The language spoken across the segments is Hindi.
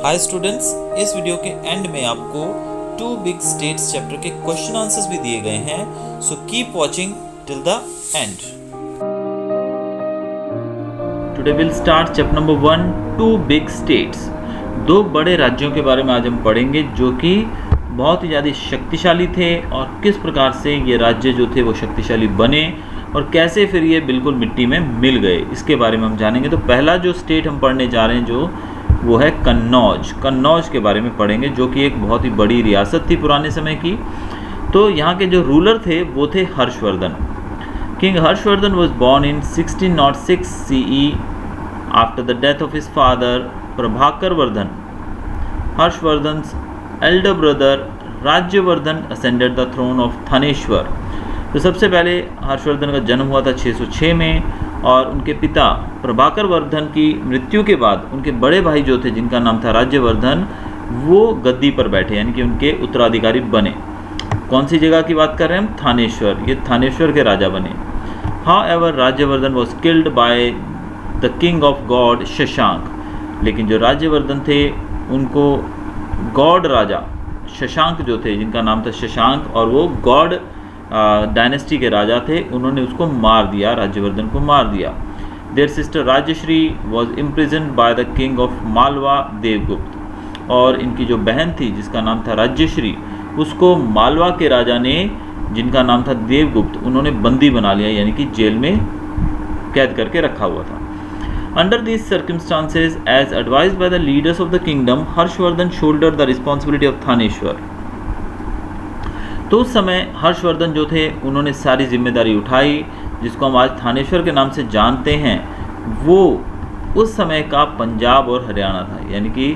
हाय स्टूडेंट्स, इस वीडियो के एंड में आपको टू बिग स्टेट्स चैप्टर के क्वेश्चन आंसर्स भी दिए गए हैं, so keep watching till the end. Today will start chapter number 1, two big states. दो बड़े राज्यों के बारे में आज हम पढ़ेंगे जो कि बहुत ही ज़्यादा शक्तिशाली थे और किस प्रकार से ये राज्य जो थे वो शक्तिशाली बने और कैसे फिर ये बिल्कुल मिट्टी में मिल गए, इसके बारे में हम जानेंगे। तो पहला जो स्टेट हम पढ़ने जा रहे हैं जो वो है कन्नौज। कन्नौज के बारे में पढ़ेंगे जो कि एक बहुत ही बड़ी रियासत थी पुराने समय की। तो यहाँ के जो रूलर थे वो थे Harshvardhan. King Harshvardhan was born in 1606 CE after the death of his father Prabhakar Vardhan. Harshvardhan's elder brother Rajyavardhan ascended the throne of Thaneshwar. तो सबसे पहले हर्षवर्धन का जन्म हुआ था 606 में और उनके पिता प्रभाकर वर्धन की मृत्यु के बाद उनके बड़े भाई जो थे जिनका नाम था राज्यवर्धन, वो गद्दी पर बैठे, यानी कि उनके उत्तराधिकारी बने। कौन सी जगह की बात कर रहे हैं हम? थानेश्वर। ये थानेश्वर के राजा बने। However Rajyavardhan was killed by the king of God Shashank. लेकिन जो राज्यवर्धन थे उनको गॉड राजा शशांक जो थे, जिनका नाम था शशांक और वो गॉड डायनेस्टी के राजा थे, उन्होंने उसको मार दिया, राज्यवर्धन को मार दिया। Their sister Rajshri was imprisoned by the king of Malwa Devgupta. और इनकी जो बहन थी जिसका नाम था राज्यश्री, उसको मालवा के राजा ने जिनका नाम था देवगुप्त, उन्होंने बंदी बना लिया, यानी कि जेल में कैद करके रखा हुआ था। Under these circumstances, as advised by the leaders of the kingdom, Harshvardhan shoulder the responsibility of Thaneshwar. तो उस समय हर्षवर्धन जो थे उन्होंने सारी जिम्मेदारी उठाई, जिसको हम आज थानेश्वर के नाम से जानते हैं। वो उस समय का पंजाब और हरियाणा था, यानी कि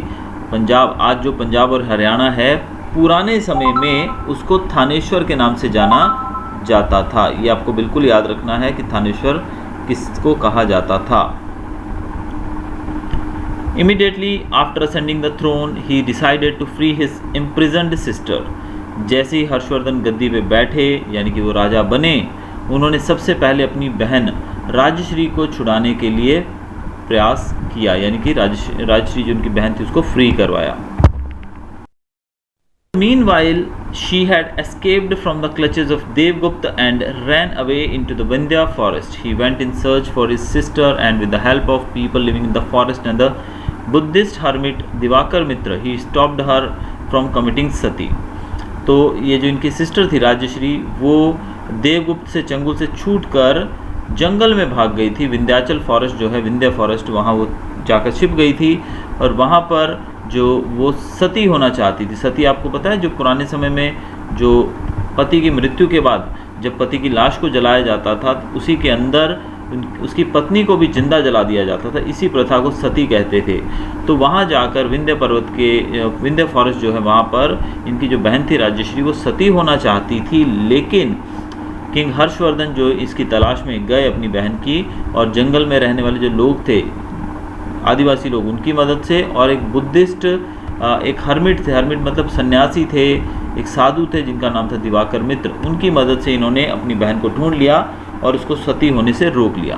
पंजाब, आज जो पंजाब और हरियाणा है, पुराने समय में उसको थानेश्वर के नाम से जाना जाता था। ये आपको बिल्कुल याद रखना है कि थानेश्वर किसको कहा जाता था। Immediately after ascending the throne, he decided to free his imprisoned sister. जैसे ही हर्षवर्धन गद्दी पे बैठे, यानी कि वो राजा बने, उन्होंने सबसे पहले अपनी बहन राजश्री को छुड़ाने के लिए प्रयास किया, यानी कि राजश्री जो उनकी बहन थी उसको फ्री करवाया। Meanwhile, she had escaped from the clutches of Devgupta and ran away into the Vindhya forest. He went in search for his sister and with the help of people living in the forest and the Buddhist hermit Divakar Mitra, he stopped her from committing sati. तो ये जो इनकी सिस्टर थी राजश्री, वो देवगुप्त से चंगुल से छूटकर जंगल में भाग गई थी। विंध्याचल फॉरेस्ट जो है, विंध्या फॉरेस्ट, वहाँ वो जाकर छिप गई थी और वहाँ पर जो वो सती होना चाहती थी। सती आपको पता है, जो पुराने समय में जो पति की मृत्यु के बाद जब पति की लाश को जलाया जाता था, तो उसी के अंदर उसकी पत्नी को भी जिंदा जला दिया जाता था। इसी प्रथा को सती कहते थे। तो वहाँ जाकर विंध्य पर्वत के विंध्य फॉरेस्ट जो है, वहाँ पर इनकी जो बहन थी राजश्री, वो सती होना चाहती थी। लेकिन किंग हर्षवर्धन जो इसकी तलाश में गए अपनी बहन की, और जंगल में रहने वाले जो लोग थे, आदिवासी लोग, उनकी मदद से, और एक बुद्धिस्ट एक हर्मिट थे, हर्मिट मतलब सन्यासी थे, एक साधु थे जिनका नाम था दिवाकर मित्र, उनकी मदद से इन्होंने अपनी बहन को ढूंढ लिया और उसको सती होने से रोक लिया।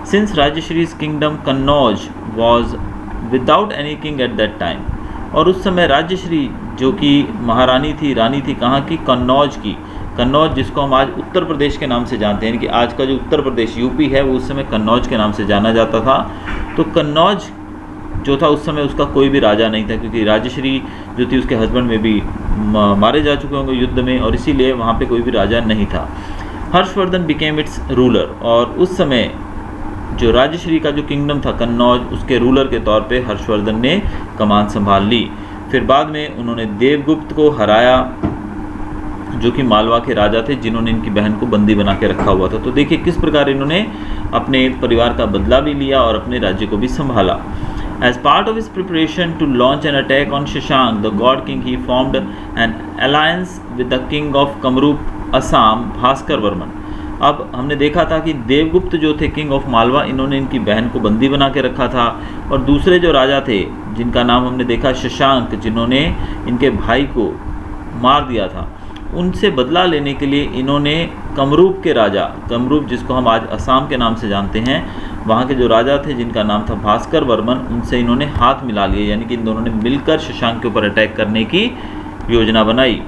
Since Rajshri's kingdom Kannauj was without any king at that time. और उस समय राजश्री जो कि महारानी थी, रानी थी कहाँ की? कन्नौज की। कन्नौज जिसको हम आज उत्तर प्रदेश के नाम से जानते हैं, यानी कि आज का जो उत्तर प्रदेश यूपी है, वो उस समय कन्नौज के नाम से जाना जाता था। तो कन्नौज जो था उस समय उसका कोई भी राजा नहीं था, क्योंकि राजश्री जो थी उसके हस्बैंड में भी मारे जा चुके होंगे युद्ध में, और इसीलिए वहाँ पे कोई भी राजा नहीं था। Harshvardhan became it's ruler. और उस समय जो राजश्री का जो किंगडम था कन्नौज, उसके रूलर के तौर पे हर्षवर्धन ने कमान संभाल ली। फिर बाद में उन्होंने देवगुप्त को हराया जो कि मालवा के राजा थे, जिन्होंने इनकी बहन को बंदी बना के रखा हुआ था। तो देखिए किस प्रकार इन्होंने अपने परिवार का बदला भी लिया और अपने राज्य को भी संभाला। As part of his preparation to launch an attack on Shashank, the god king, he formed an alliance with the king of Kamrup, Assam, Bhaskar Varman. अब हमने देखा था कि देवगुप्त जो थे किंग ऑफ मालवा, इन्होंने इनकी बहन को बंदी बना के रखा था, और दूसरे जो राजा थे जिनका नाम हमने देखा शशांक, जिन्होंने इनके भाई को मार दिया था, उनसे बदला लेने के लिए इन्होंने कमरूप के राजा, कमरूप जिसको हम आज असम के नाम से जानते हैं, वहाँ के जो राजा थे जिनका नाम था भास्कर वर्मन, उनसे इन्होंने हाथ मिला लिया, यानी कि इन दोनों ने मिलकर शशांक के ऊपर अटैक करने की योजना बनाई।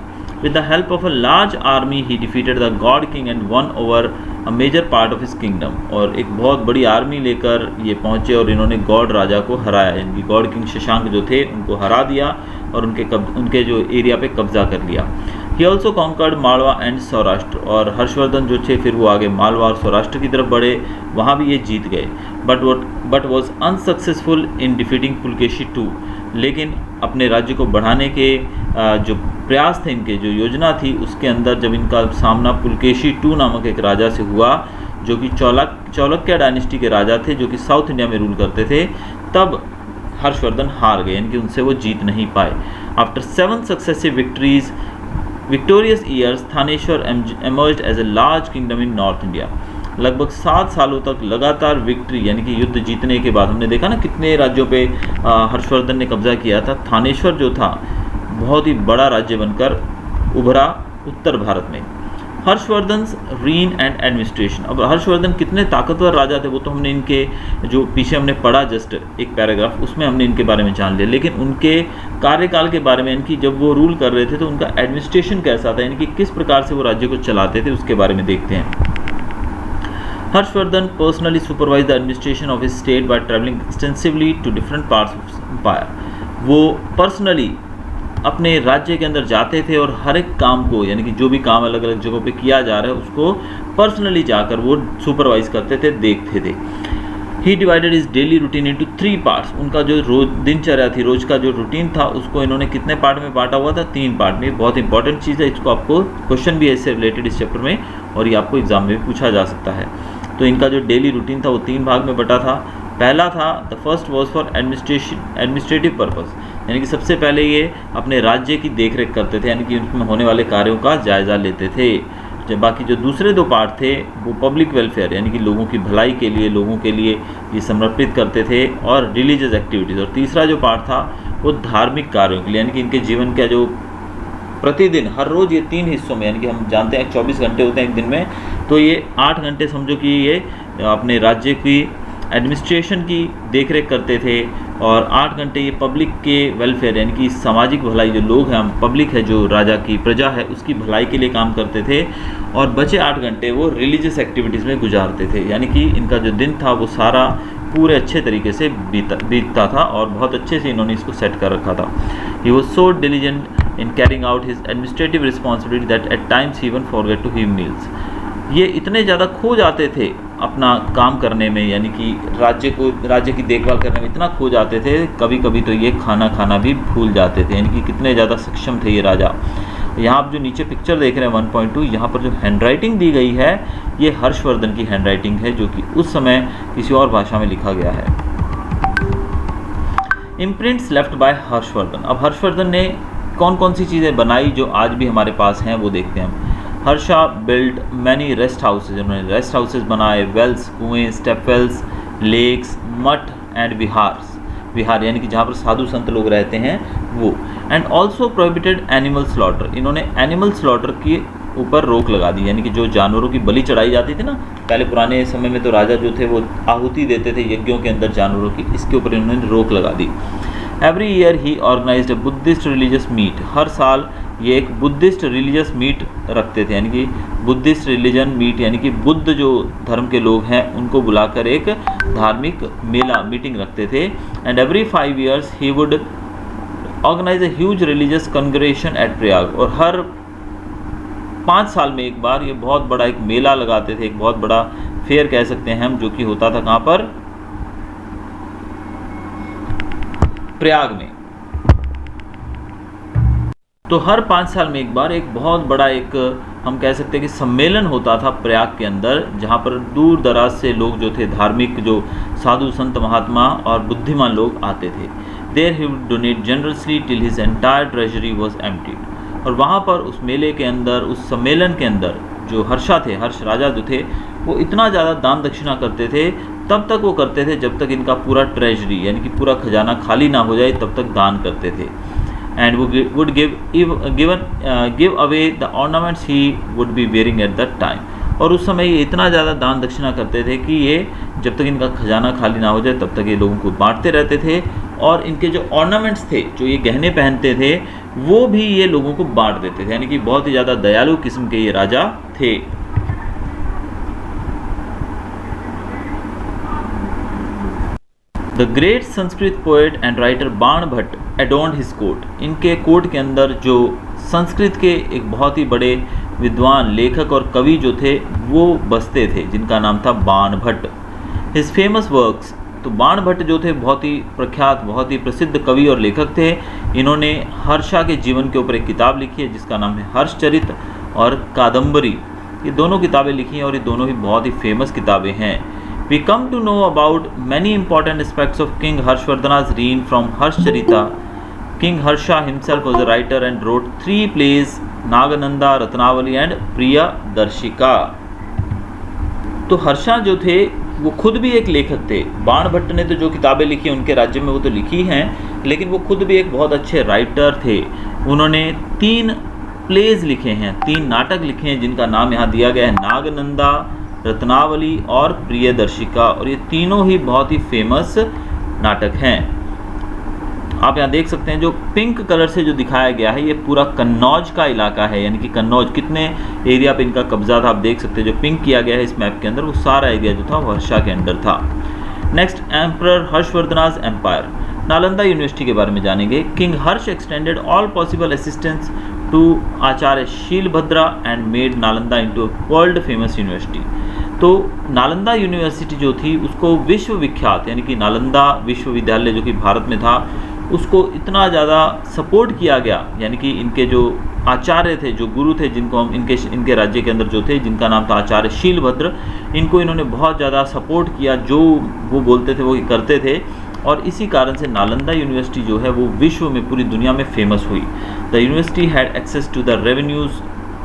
With the help of a large army, he defeated the God King and won over a major part of his kingdom। और एक बहुत बड़ी आर्मी लेकर ये पहुँचे और इन्होंने गॉड राजा को हराया, यानी गॉड किंग शशांक जो थे उनको हरा दिया और उनके जो एरिया पे कब्जा कर लिया। He also conquered Malwa and Saurashtra, और हर्षवर्धन जो थे फिर वो आगे मालवा और सौराष्ट्र की तरफ बढ़े, वहाँ भी ये जीत गए। But was unsuccessful in defeating Pulakeshi two. लेकिन अपने राज्य को बढ़ाने के जो प्रयास थे, इनके जो योजना थी, उसके अंदर जब इनका सामना पुलकेशी टू नामक एक राजा से हुआ जो कि चालुक्य डायनेस्टी के राजा थे, जो कि साउथ इंडिया में रूल करते थे, तब हर्षवर्धन हार गए, यानी कि उनसे वो जीत नहीं पाए। After 7 successive victorious years, Thaneshwar emerged as a large kingdom in north India. लगभग 7 सालों तक लगातार विक्ट्री, यानी कि युद्ध जीतने के बाद हमने देखा ना कितने राज्यों पे हर्षवर्धन ने कब्जा किया था। थानेश्वर जो था बहुत ही बड़ा राज्य बनकर उभरा उत्तर भारत में। Harshvardhan reign and administration. अब हर्षवर्धन कितने ताकतवर राजा थे वो तो हमने इनके जो पीछे हमने पढ़ा जस्ट एक पैराग्राफ, उसमें हमने इनके बारे में जान लिया, लेकिन उनके कार्यकाल के बारे में, इनकी जब वो रूल कर रहे थे तो उनका एडमिनिस्ट्रेशन कैसा था, यानी कि किस प्रकार से वो राज्य को चलाते थे, उसके बारे में देखते हैं। Harshvardhan personally supervise the administration of his state by travelling extensively to different parts of empire. वो पर्सनली अपने राज्य के अंदर जाते थे और हर एक काम को, यानी कि जो भी काम अलग अलग जगहों पे किया जा रहा है उसको पर्सनली जाकर वो सुपरवाइज करते थे, देखते थे। He divided his daily routine into 3 parts. उनका जो रोज दिनचर्या थी, रोज का जो रूटीन था, उसको इन्होंने कितने पार्ट में बांटा हुआ था? 3 पार्ट में। बहुत इंपॉर्टेंट चीज़ है, इसको आपको क्वेश्चन भी है इससे रिलेटेड इस चैप्टर में, और ये आपको एग्जाम में भी पूछा जा सकता है। तो इनका जो डेली रूटीन था वो 3 भाग में बटा था। पहला था the first was for administrative purpose, यानी कि सबसे पहले ये अपने राज्य की देखरेख करते थे, यानी कि उसमें होने वाले कार्यों का जायज़ा लेते थे। जब बाकी जो दूसरे 2 पार्ट थे वो पब्लिक वेलफेयर, यानी कि लोगों की भलाई के लिए, लोगों के लिए ये समर्पित करते थे, और रिलीजियस एक्टिविटीज़। और तीसरा जो पार्ट था वो धार्मिक कार्यों के लिए, यानी कि इनके जीवन का जो प्रतिदिन हर रोज़ ये 3 हिस्सों में, यानी कि हम जानते हैं 24 घंटे होते हैं एक दिन में, तो ये 8 घंटे समझो कि ये अपने राज्य की एडमिनिस्ट्रेशन की देखरेख करते थे, और 8 घंटे ये पब्लिक के वेलफेयर, यानी कि सामाजिक भलाई, जो लोग हैं, हम पब्लिक है, जो राजा की प्रजा है, उसकी भलाई के लिए काम करते थे, और बचे 8 घंटे वो रिलीजियस एक्टिविटीज़ में गुजारते थे। यानी कि इनका जो दिन था वो सारा पूरे अच्छे तरीके से बीतता था, और बहुत अच्छे से इन्होंने इसको सेट कर रखा था। He was so diligent in carrying out his administrative responsibility that at times he even forget to have meals. ये इतने ज़्यादा खो जाते थे अपना काम करने में, यानी कि राज्य की देखभाल करने में इतना खो जाते थे, कभी कभी तो ये खाना भी भूल जाते थे, यानी कि कितने ज़्यादा सक्षम थे ये राजा। यहाँ आप जो नीचे पिक्चर देख रहे हैं 1.2, यहाँ पर जो हैंडराइटिंग दी गई है ये हर्षवर्धन की हैंडराइटिंग है, जो कि उस समय किसी और भाषा में लिखा गया है। Imprints left by Harshvardhan. अब हर्षवर्धन ने कौन कौन सी चीज़ें बनाई जो आज भी हमारे पास हैं वो देखते हैं हम। Harsha build many rest houses, उन्होंने रेस्ट हाउसेज बनाए, वेल्स, कुएँ, स्टेपवेल्स, लेक्स, मठ एंड विहार, यानी कि जहाँ पर साधु संत लोग रहते हैं वो। And also prohibited animal slaughter, इन्होंने एनिमल स्लॉटर के ऊपर रोक लगा दी, यानी कि जो जानवरों की बलि चढ़ाई जाती थी ना, पहले पुराने समय में तो राजा जो थे वो आहुति देते थे यज्ञों के अंदर जानवरों की, इसके ऊपर इन्होंने रोक लगा दी। Every year he organized a Buddhist religious meet, हर साल ये एक बुद्धिस्ट रिलीजियस मीट रखते थे, यानी कि बुद्धिस्ट रिलीजन मीट, यानी कि बुद्ध जो धर्म के लोग हैं उनको बुलाकर एक धार्मिक मीटिंग रखते थे। And every 5 years he would organize a huge religious congregation at Prayag, और हर 5 साल में एक बार ये बहुत बड़ा एक मेला लगाते थे, एक बहुत बड़ा फेयर कह सकते हैं हम, जो कि होता था कहाँ पर? प्रयाग में। तो हर 5 साल में एक बार एक बहुत बड़ा एक हम कह सकते हैं कि सम्मेलन होता था प्रयाग के अंदर, जहाँ पर दूर दराज से लोग जो थे, धार्मिक जो साधु संत महात्मा और बुद्धिमान लोग आते थे। There he would donate generously till his entire treasury was emptied, और वहाँ पर उस मेले के अंदर, उस सम्मेलन के अंदर जो हर्ष राजा जो थे वो इतना ज़्यादा दान दक्षिणा करते थे, तब तक वो करते थे जब तक इनका पूरा ट्रेजरी, यानी कि पूरा खजाना खाली ना हो जाए, तब तक दान करते थे। And would give away the ornaments he would be wearing at that time, और उस समय ये इतना ज़्यादा दान दक्षिणा करते थे कि ये जब तक इनका खजाना खाली ना हो जाए तब तक ये लोगों को बांटते रहते थे। और इनके जो ऑर्नामेंट्स थे, जो ये गहने पहनते थे, वो भी ये लोगों को बांट देते थे, यानी कि बहुत ही ज़्यादा दयालु किस्म के ये राजा थे। The great Sanskrit poet and writer बाण भट्ट एडोन्ड हिज कोर्ट। इनके कोर्ट के अंदर जो संस्कृत के एक बहुत ही बड़े विद्वान लेखक और कवि जो थे वो बसते थे, जिनका नाम था बाण भट्ट। हिज फेमस वर्क्स, तो बाण भट्ट जो थे बहुत ही प्रख्यात, बहुत ही प्रसिद्ध कवि और लेखक थे। इन्होंने हर्षा के जीवन के ऊपर एक किताब लिखी है जिसका नाम है हर्षचरित और कादम्बरी। ये दोनों किताबें लिखी हैं और ये दोनों ही बहुत ही फेमस किताबें हैं। We come to know about many important aspects of King Harshvardhana's reign from Harshcharita. King Harsha himself was a writer and wrote 3 plays, Nagananda, Ratnavali and Priyadarshika. तो हर्षा जो थे वो खुद भी एक लेखक थे। बाण भट्ट ने तो जो किताबें लिखी हैं उनके राज्य में वो तो लिखी हैं, लेकिन वो खुद भी एक बहुत अच्छे राइटर थे। उन्होंने 3 प्लेज लिखे हैं, 3 नाटक लिखे हैं जिनका नाम यहाँ दिया गया है नागनंदा, रत्नावली और प्रियदर्शिका, और ये तीनों ही बहुत ही फेमस नाटक हैं। आप यहाँ देख सकते हैं जो पिंक कलर से जो दिखाया गया है ये पूरा कन्नौज का इलाका है, यानी कि कन्नौज कितने एरिया पे इनका कब्जा था आप देख सकते हैं। जो पिंक किया गया है इस मैप के अंदर वो सारा एरिया जो था वो हर्षा के अंडर था। Next, emperor Harshavardhana's empire. Nalanda university के बारे में जानेंगे। King Harsh extended all possible assistance to Acharya Shilabhadra and made Nalanda into world famous university. तो नालंदा यूनिवर्सिटी जो थी उसको विश्व विख्यात, यानी कि नालंदा विश्वविद्यालय जो कि भारत में था, उसको इतना ज़्यादा सपोर्ट किया गया, यानी कि इनके जो आचार्य थे, जो गुरु थे, जिनको हम इनके राज्य के अंदर जो थे, जिनका नाम था आचार्य शीलभद्र, इनको इन्होंने बहुत ज़्यादा सपोर्ट किया, जो वो बोलते थे वो करते थे, और इसी कारण से नालंदा यूनिवर्सिटी जो है वो विश्व में, पूरी दुनिया में फेमस हुई। The university had access to the revenues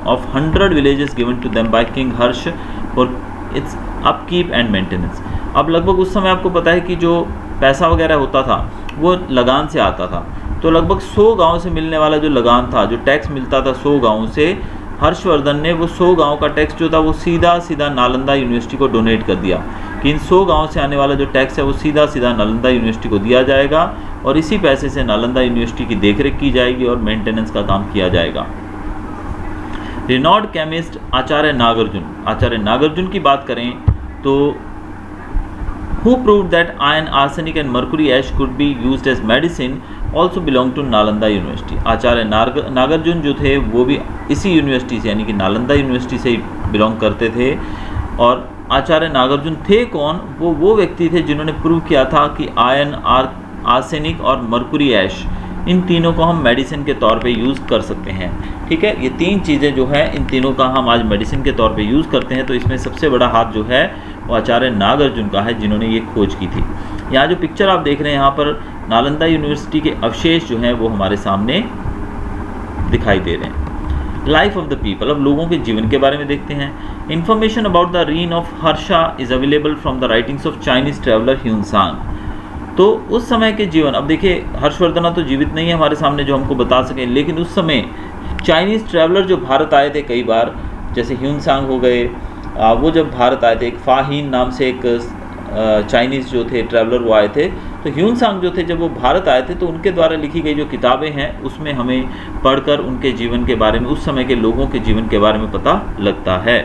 of 100 villages given to them by king Harsh for its upkeep and maintenance. अब लगभग उस समय आपको पता है कि जो पैसा वगैरह होता था वो लगान से आता था, तो लगभग 100 गाँव से मिलने वाला जो लगान था, जो टैक्स मिलता था 100 गाँव से, हर्षवर्धन ने वो 100 गाँव का टैक्स जो था वो सीधा सीधा नालंदा यूनिवर्सिटी को डोनेट कर दिया कि इन 100 गाँव से आने वाला जो टैक्स है वो सीधा सीधा नालंदा यूनिवर्सिटी को दिया जाएगा और इसी पैसे से नालंदा यूनिवर्सिटी की देखरेख की जाएगी और मेंटेनेंस का काम किया जाएगा। रिनॉर्ड केमिस्ट आचार्य नागार्जुन। आचार्य नागार्जुन की बात करें तो who proved that iron, arsenic and mercury ash could be used as medicine also belong to Nalanda university. Acharya Nagarjun जो थे वो भी इसी यूनिवर्सिटी से, यानी कि नालंदा यूनिवर्सिटी से बिलोंग करते थे। और आचार्य नागार्जुन थे कौन? वो व्यक्ति थे जिन्होंने प्रूव किया था कि आयरन, आर्सेनिक और मर्कुरी ऐश, इन तीनों को हम मेडिसिन के तौर पे यूज़ कर सकते हैं। ठीक है, ये 3 चीज़ें जो है इन तीनों का हम आज मेडिसिन के तौर पे यूज़ करते हैं। तो इसमें सबसे बड़ा हाथ जो है वो आचार्य नागार्जुन का है, जिन्होंने ये खोज की थी। यहाँ जो पिक्चर आप देख रहे हैं यहाँ पर नालंदा यूनिवर्सिटी के अवशेष जो हैं वो हमारे सामने दिखाई दे रहे हैं। लाइफ ऑफ द पीपल, अब लोगों के जीवन के बारे में देखते हैं। Information about the reign of Harsha is available from the writings of Chinese traveller Hiuen Tsang. तो उस समय के जीवन, अब देखिए हर्षवर्धना तो जीवित नहीं है हमारे सामने जो हमको बता सकें, लेकिन उस समय चाइनीज़ ट्रैवलर जो भारत आए थे कई बार, जैसे ह्यूनसांग हो गए, वो जब भारत आए थे, एक फाहीन नाम से एक चाइनीज़ जो थे ट्रैवलर वो आए थे। तो ह्यूनसांग जो थे जब वो भारत आए थे तो उनके द्वारा लिखी गई जो किताबें हैं उसमें हमें पढ़कर उनके जीवन के बारे में, उस समय के लोगों के जीवन के बारे में पता लगता है।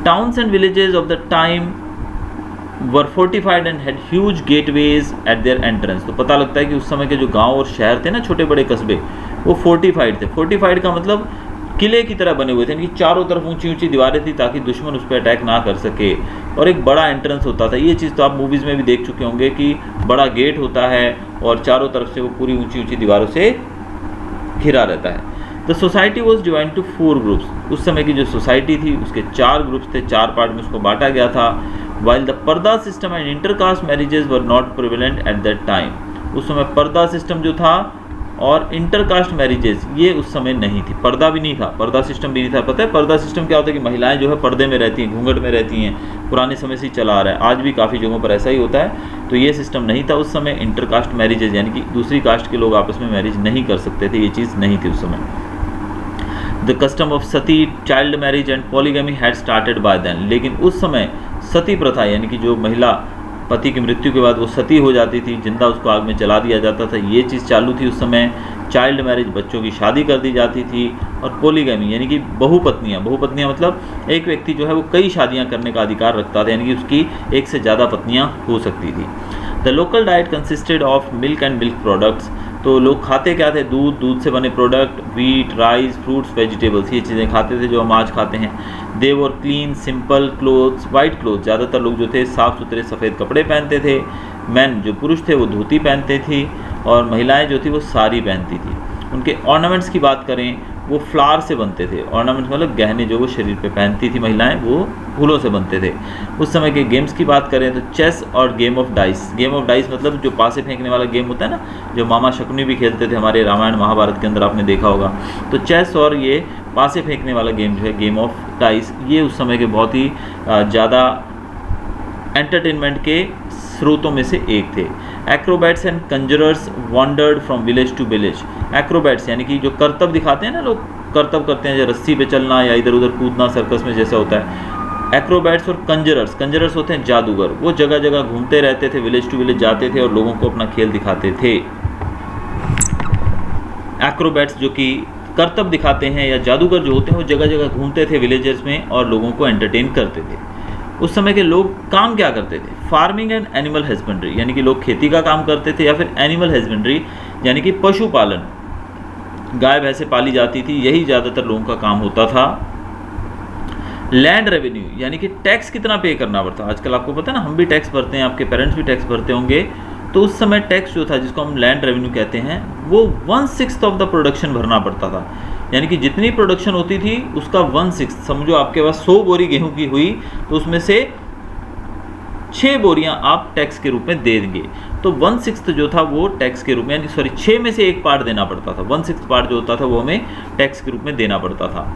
Towns and villages of the time were fortified and had huge gateways eight there entrance. तो पता लगता है कि उस समय के जो गांव और शहर थे ना, छोटे बड़े कस्बे, वो फोर्टिफाइड थे। फोर्टिफाइड का मतलब किले की तरह बने हुए थे, इनकी चारों तरफ ऊंची ऊंची दीवारें थी ताकि दुश्मन उस पर अटैक ना कर सके, और एक बड़ा एंट्रेंस होता था। ये चीज़ तो आप मूवीज़ में भी देख चुके होंगे कि बड़ा गेट होता है और चारों तरफ से वो पूरी ऊंची ऊंची दीवारों से घिरा रहता है। The society was divide two 4 groups. उस समय की जो सोसाइटी थी उसके 4 ग्रुप्स थे, 4 पार्ट में उसको बांटा गया था। वाइल द पर्दा system and intercaste marriages were not prevalent eight that time. उस समय पर्दा सिस्टम जो था और इंटरकास्ट मैरिजेज ये उस समय नहीं थी। पर्दा भी नहीं था, पर्दा सिस्टम भी नहीं था। पता है पर्दा सिस्टम क्या होता है? कि महिलाएं जो है पर्दे में रहती हैं, घूंघट में रहती हैं, पुराने समय से ही चला आ रहा है, आज भी काफ़ी जगहों पर ऐसा ही होता है। तो ये सिस्टम नहीं था उस समय। इंटरकास्ट मैरिजेज यानी कि दूसरी कास्ट के लोग आपस में मैरिज नहीं कर सकते थे, ये चीज़ नहीं थी उस समय। The custom of sati, child marriage and polygamy had started by then. लेकिन उस समय सती प्रथा यानी कि जो महिला पति की मृत्यु के बाद वो सती हो जाती थी, जिंदा उसको आग में जला दिया जाता था, ये चीज़ चालू थी उस समय। चाइल्ड मैरिज, बच्चों की शादी कर दी जाती थी, और पॉलीगमी यानी कि बहुपत्नियाँ मतलब एक व्यक्ति जो है वो कई शादियाँ करने का अधिकार रखता था, यानी कि उसकी एक से ज़्यादा पत्नियाँ हो सकती थी। The local diet consisted of milk and milk products. तो लोग खाते क्या थे? दूध से बने product, wheat, rice, fruits, vegetables, ये चीज़ें खाते थे जो हम आज खाते हैं। They were clean simple clothes, white cloth, ज़्यादातर लोग जो थे साफ़ सुथरे सफ़ेद कपड़े पहनते थे। मैन जो पुरुष थे वो धोती पहनते थी, और महिलाएं जो थी वो साड़ी पहनती थी। उनके ऑर्नामेंट्स की बात करें, वो फ्लावर से बनते थे। ऑर्नामेंट्स मतलब गहने जो वो शरीर पे पहनती थी महिलाएं, वो फूलों से बनते थे। उस समय के गेम्स की बात करें तो चेस और game of dice. Game of dice मतलब जो पासे फेंकने वाला गेम होता है ना, जो मामा शकुनी भी खेलते थे हमारे रामायण महाभारत के अंदर, आपने देखा होगा। तो चेस और ये पासे फेंकने वाला गेम जो है गेम ऑफ डाइस, ये उस समय के बहुत ही ज़्यादा एंटरटेनमेंट के स्रोतों में से एक थे। Acrobats and conjurers wandered from village to village. Acrobats यानी कि जो करतब दिखाते हैं ना, लोग करतब करते हैं, जो रस्सी पे चलना या इधर उधर कूदना सर्कस में जैसा होता है। एक्रोबैट्स और कंजरर्स होते हैं जादूगर, वो जगह जगह घूमते रहते थे, विलेज टू विलेज जाते थे और लोगों को अपना खेल दिखाते थे। एक्रोबैट्स जो कि करतब दिखाते हैं या जादूगर जो होते हैं, वो जगह जगह घूमते थे विलेजेस में और लोगों को एंटरटेन करते थे। उस समय के लोग काम क्या करते थे? फार्मिंग एंड एनिमल हस्बेंड्री, यानी कि लोग खेती का काम करते थे, या फिर एनिमल हस्बेंड्री यानी कि पशुपालन, गाय भैंसे पाली जाती थी, यही ज़्यादातर लोगों का काम होता था। लैंड रेवेन्यू यानी कि टैक्स कितना पे करना पड़ता। आजकल आपको पता है ना, हम भी टैक्स भरते हैं, आपके पेरेंट्स भी टैक्स भरते होंगे। तो उस समय टैक्स जो था, जिसको हम लैंड रेवेन्यू कहते हैं, वो 1/6 ऑफ द प्रोडक्शन भरना पड़ता था। यानी कि जितनी प्रोडक्शन होती थी उसका 1/6, समझो आपके पास 100 बोरी गेहूं की हुई तो उसमें से 6 बोरियां आप टैक्स के रूप में दे देंगे। तो 1/6 जो था वो टैक्स के रूप में, यानी 6 में से एक पार्ट देना पड़ता था। 1/6 पार्ट जो होता था वो हमें टैक्स के रूप में देना पड़ता था।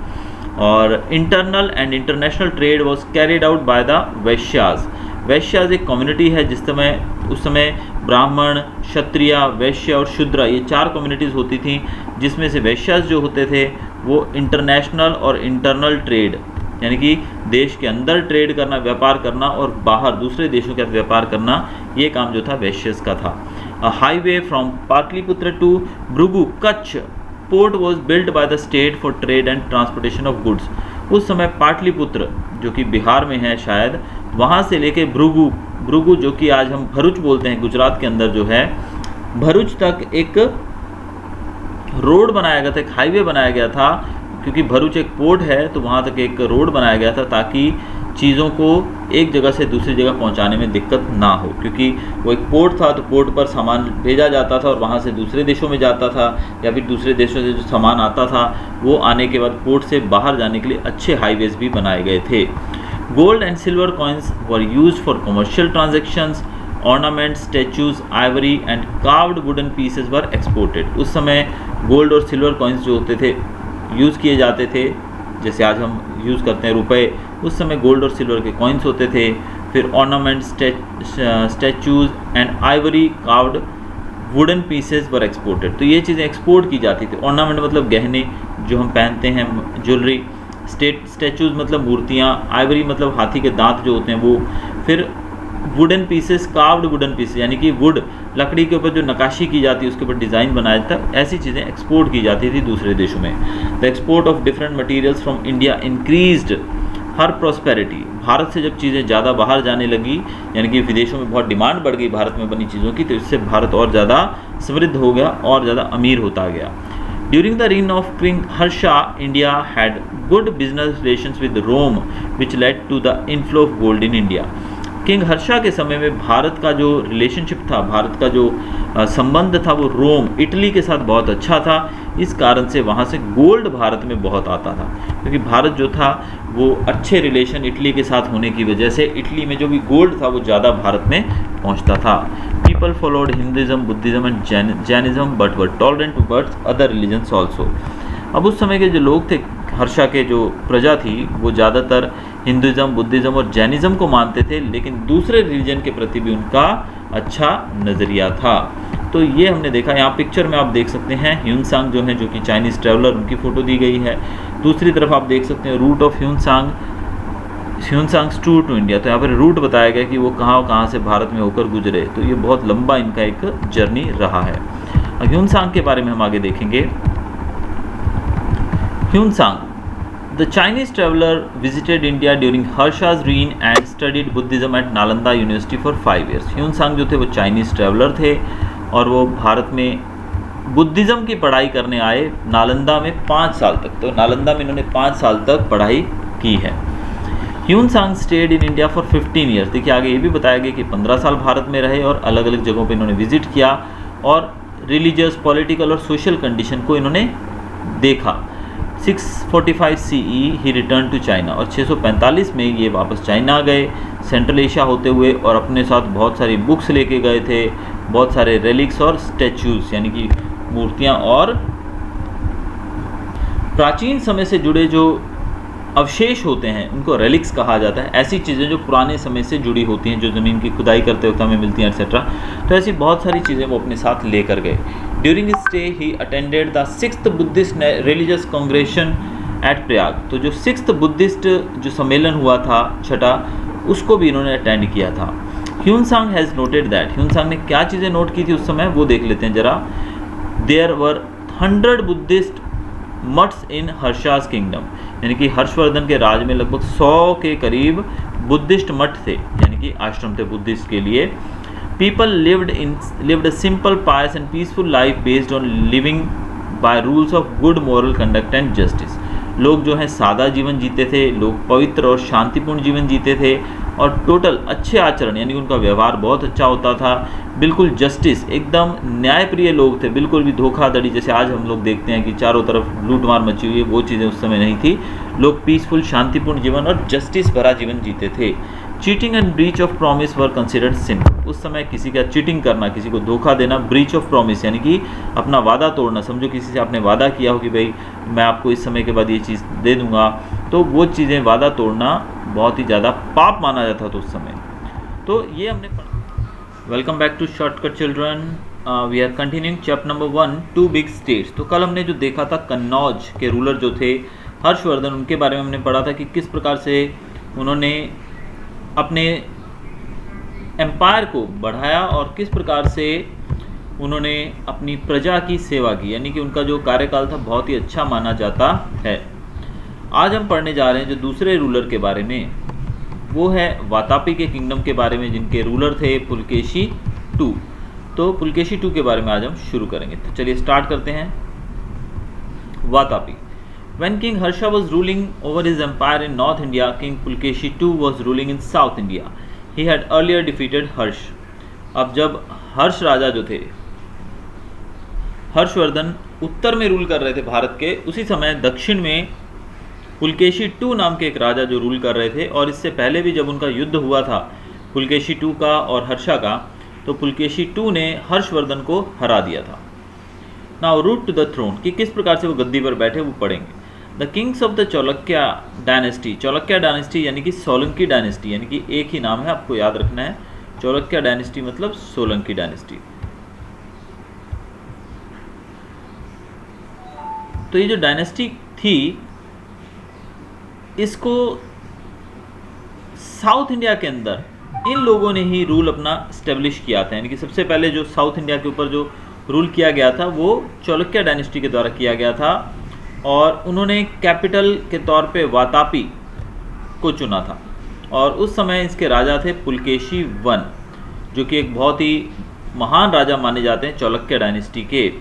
और internal and international trade was carried out by the Vaishyas. Vaishyas एक कम्युनिटी है उस समय ब्राह्मण, क्षत्रिय, वैश्य और शूद्र, ये 4 कम्युनिटीज़ होती थी, जिसमें से वैश्याज जो होते थे वो इंटरनेशनल और इंटरनल ट्रेड यानी कि देश के अंदर ट्रेड करना, व्यापार करना, और बाहर दूसरे देशों के साथ व्यापार करना, ये काम जो था वैश्यस का था। A highway from Pataliputra to Bhrigukaccha port was built by the state for trade and transportation of goods. उस समय पाटलिपुत्र जो कि बिहार में है शायद, वहाँ से लेके भृगु जो कि आज हम भरूच बोलते हैं, गुजरात के अंदर जो है, भरूच तक एक रोड बनाया गया था, एक हाईवे बनाया गया था। क्योंकि भरूच एक पोर्ट है तो वहाँ तक एक रोड बनाया गया था ताकि चीज़ों को एक जगह से दूसरी जगह पहुँचाने में दिक्कत ना हो। क्योंकि वो एक पोर्ट था तो पोर्ट पर सामान भेजा जाता था और वहाँ से दूसरे देशों में जाता था, या फिर दूसरे देशों से जो सामान आता था वो आने के बाद पोर्ट से बाहर जाने के लिए अच्छे हाईवेज भी बनाए गए थे। Gold and silver coins were used for commercial transactions. Ornament, statues, Ivory and carved wooden pieces were exported. उस समय गोल्ड और सिल्वर कॉइन्स जो होते थे यूज़ किए जाते थे, जैसे आज हम यूज़ करते हैं रुपए, उस समय गोल्ड और सिल्वर के कॉइन्स होते थे। फिर ornament, statues and Ivory carved wooden pieces were exported. तो ये चीज़ें एक्सपोर्ट की जाती थी। ऑर्नामेंट मतलब गहने जो हम पहनते हैं, ज्वेलरी। स्टैचूज मतलब मूर्तियाँ। आइवरी मतलब हाथी के दांत जो होते हैं वो। फिर wooden pieces, carved wooden pieces यानी कि वुड, लकड़ी के ऊपर जो नक्काशी की जाती है उसके ऊपर डिज़ाइन बनाया जाता है, ऐसी चीज़ें एक्सपोर्ट की जाती थी दूसरे देशों में। The export of different materials from India increased her prosperity. Bharat से जब चीज़ें ज़्यादा बाहर जाने लगी, यानी कि विदेशों में बहुत डिमांड बढ़ गई भारत में बनी चीज़ों की, तो इससे भारत और ज़्यादा समृद्ध हो गया और ज़्यादा अमीर होता गया। During the reign of King Harsha, India had good business relations with Rome, which led to the inflow of gold in India. King Harsha के समय में भारत का जो रिलेशनशिप था, भारत का जो संबंध था वो रोम, इटली के साथ बहुत अच्छा था। इस कारण से वहाँ से गोल्ड भारत में बहुत आता था, क्योंकि भारत जो था वो अच्छे रिलेशन इटली के साथ होने की वजह से इटली में जो भी गोल्ड था वो ज़्यादा भारत में पहुँचता था। People followed Hinduism, Buddhism and Jainism but were tolerant towards other religions also. अब उस समय के जो लोग थे, हर्षा के जो प्रजा थी, वो ज़्यादातर हिंदुज़म, बुद्धिज़्म और जैनिज़्म को मानते थे, लेकिन दूसरे रिलीजन के प्रति भी उनका अच्छा नज़रिया था। तो ये हमने देखा। यहाँ पिक्चर में आप देख सकते हैं ह्यूनसांग जो है, जो कि चाइनीज़ ट्रैवलर, उनकी फ़ोटो दी गई है। दूसरी तरफ आप देख सकते हैं route of Hiuen Tsang's tour to India. तो यहाँ पर रूट बताया गया कि वो कहाँ से भारत में होकर गुजरे। तो ये बहुत लंबा इनका एक जर्नी रहा है। ह्यूनसांग के बारे में हम आगे देखेंगे। Hiuen Tsang, the Chinese traveller visited India during Harsha's reign and studied Buddhism at Nalanda university for 5 years। Hiuen Tsang जो थे वो चाइनीज ट्रैवलर थे और वो भारत में बुद्धिज्म की पढ़ाई करने आए नालंदा में 5 साल तक। तो नालंदा में इन्होंने 5 साल तक पढ़ाई की है। Hiuen Tsang stayed in India for 15 years। देखिए आगे ये भी बताया गया कि 15 साल भारत में रहे और अलग अलग जगहों पे इन्होंने विजिट किया और रिलीजियस, पॉलिटिकल और सोशल कंडीशन को इन्होंने देखा। 645 CE he return to China, और 645 में ये वापस चाइना गए सेंट्रल एशिया होते हुए, और अपने साथ बहुत सारी बुक्स लेके गए थे, बहुत सारे रेलिक्स और स्टैचूज यानी कि मूर्तियाँ और प्राचीन समय से जुड़े जो अवशेष होते हैं उनको रेलिक्स कहा जाता है। ऐसी चीज़ें जो पुराने समय से जुड़ी होती हैं, जो ज़मीन की खुदाई करते वक्त हमें मिलती हैं एक्सेट्रा। तो ऐसी बहुत सारी चीज़ें वो अपने साथ लेकर गए। During his stay he attended the 6th Buddhist religious congregation at Prayag. तो जो 6th बुद्धिस्ट जो सम्मेलन हुआ था, छठा, उसको भी इन्होंने अटेंड किया था। Hiuen Tsang has noted that, Hiuen Tsang ने क्या चीज़ें नोट की थी उस समय वो देख लेते हैं ज़रा। There were 100 Buddhist maths in Harsha's kingdom, यानी कि हर्षवर्धन के राज में लगभग 100 के करीब बुद्धिस्ट मठ थे, यानी कि आश्रम थे बुद्धिस्ट के लिए। People lived a simple, pious and peaceful life based on living by rules of good moral conduct and justice. लोग जो हैं सादा जीवन जीते थे, लोग पवित्र और शांतिपूर्ण जीवन जीते थे और टोटल अच्छे आचरण, यानी उनका व्यवहार बहुत अच्छा होता था। बिल्कुल जस्टिस, एकदम न्यायप्रिय लोग थे, बिल्कुल भी धोखाधड़ी जैसे आज हम लोग देखते हैं कि चारों तरफ लूटमार मची हुई है, वो चीज़ें उस समय नहीं थी। लोग पीसफुल, शांतिपूर्ण जीवन और जस्टिस भरा जीवन जीते थे। Cheating and breach of promise were considered sin. उस समय किसी का चीटिंग करना, किसी को धोखा देना, ब्रीच ऑफ प्रॉमिस यानी कि अपना वादा तोड़ना, समझो किसी से आपने वादा किया हो कि भाई मैं आपको इस समय के बाद ये चीज़ दे दूंगा, तो वो चीज़ें, वादा तोड़ना बहुत ही ज़्यादा पाप माना जाता था उस समय। तो ये हमने पढ़ा। Welcome back to shortcut children, we are continuing chapter number 1, 2 big states. तो कल हमने जो देखा था कन्नौज के रूलर जो थे हर्षवर्धन, उनके बारे में हमने पढ़ा था कि किस प्रकार से उन्होंने अपने एम्पायर को बढ़ाया और किस प्रकार से उन्होंने अपनी प्रजा की सेवा की, यानी कि उनका जो कार्यकाल था बहुत ही अच्छा माना जाता है। आज हम पढ़ने जा रहे हैं जो दूसरे रूलर के बारे में, वो है वातापी के किंगडम के बारे में, जिनके रूलर थे पुलकेशी II। तो पुलकेशी II के बारे में आज हम शुरू करेंगे। तो चलिए स्टार्ट करते हैं। Vatapi. When King Harsha was ruling over his empire in North India, King Pulkeshi II was ruling in South India. He had earlier defeated Harsh. अब जब हर्ष राजा जो थे, हर्षवर्धन उत्तर में रूल कर रहे थे भारत के, उसी समय दक्षिण में पुलकेशी II नाम के एक राजा जो रूल कर रहे थे, और इससे पहले भी जब उनका युद्ध हुआ था पुलकेशी II का और हर्षा का, तो पुलकेशी II ने हर्षवर्धन को हरा दिया था। Now route to the throne, कि किस प्रकार से वो गद्दी पर बैठे वो पढ़ेंगे। The kings of the Chalukya dynasty, Chalukya dynasty यानी कि सोलंकी डायनेस्टी, यानी कि एक ही नाम है, आपको याद रखना है। चौलक्या डायनेस्टी मतलब सोलंकी डायनेस्टी। तो ये जो डायनेस्टी थी, इसको साउथ इंडिया के अंदर इन लोगों ने ही रूल अपना स्टेब्लिश किया था, यानी कि सबसे पहले जो साउथ इंडिया के ऊपर जो रूल किया गया था वो चौलक्या डायनेस्टी के द्वारा किया गया था, और उन्होंने कैपिटल के तौर पे वातापी को चुना था। और उस समय इसके राजा थे पुलकेशी I, जो कि एक बहुत ही महान राजा माने जाते हैं चौलक्या डायनेस्टी के।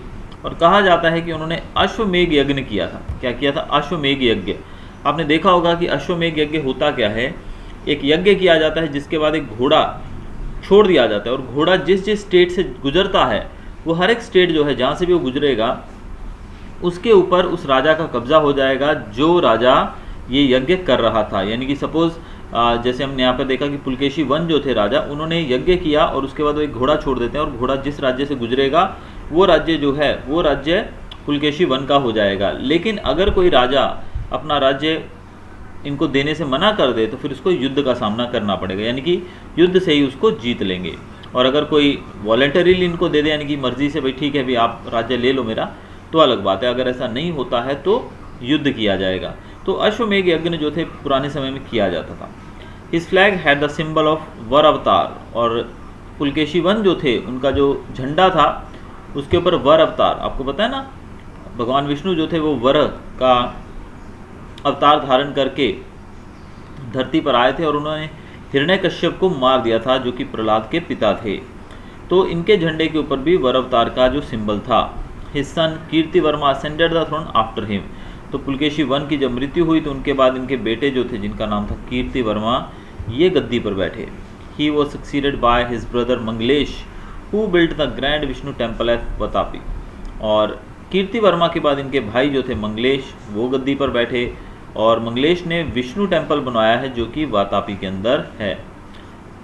और कहा जाता है कि उन्होंने अश्वमेघ यज्ञ किया था। क्या किया था? अश्वमेघ यज्ञ। आपने देखा होगा कि अश्वमेघ यज्ञ होता क्या है, एक यज्ञ किया जाता है जिसके बाद एक घोड़ा छोड़ दिया जाता है, और घोड़ा जिस जिस स्टेट से गुजरता है वो हर एक स्टेट जो है जहाँ से भी वो गुजरेगा उसके ऊपर उस राजा का कब्जा हो जाएगा जो राजा ये यज्ञ कर रहा था। यानी कि सपोज जैसे हमने यहाँ पर देखा कि पुलकेशी I जो थे राजा, उन्होंने यज्ञ किया और उसके बाद वो एक घोड़ा छोड़ देते हैं, और घोड़ा जिस राज्य से गुजरेगा वो राज्य जो है वो राज्य पुलकेशी I का हो जाएगा। लेकिन अगर कोई राजा अपना राज्य इनको देने से मना कर दे तो फिर उसको युद्ध का सामना करना पड़ेगा, यानी कि युद्ध से ही उसको जीत लेंगे। और अगर कोई वॉलेंटरीली इनको दे दे, यानी कि मर्जी से भाई ठीक है भाई आप राज्य ले लो मेरा, तो अलग बात है। अगर ऐसा नहीं होता है तो युद्ध किया जाएगा। तो अश्वमेघ यज्ञ जो थे पुराने समय में किया जाता था। His flag had the symbol of Varaha avatar, और पुलकेशी वन जो थे उनका जो झंडा था उसके ऊपर वर अवतार, आपको पता है ना, भगवान विष्णु जो थे वो वर का अवतार धारण करके धरती पर आए थे और उन्होंने हिरण्यकश्यप को मार दिया था जो कि प्रहलाद के पिता थे। तो इनके झंडे के ऊपर भी वर अवतार का जो सिंबल था। His son Kirti Varma ascended the throne after him. तो पुलकेशी वन की जब मृत्यु हुई तो उनके बाद इनके बेटे जो थे जिनका नाम था कीर्ति वर्मा, ये गद्दी पर बैठे। He was succeeded by his brother Mangalesh who built the grand Vishnu temple at Vatapi. और कीर्ति वर्मा के बाद इनके भाई जो थे मंगलेश, वो गद्दी पर बैठे और मंगलेश ने विष्णु टेम्पल बनवाया है जो कि वातापी के अंदर है।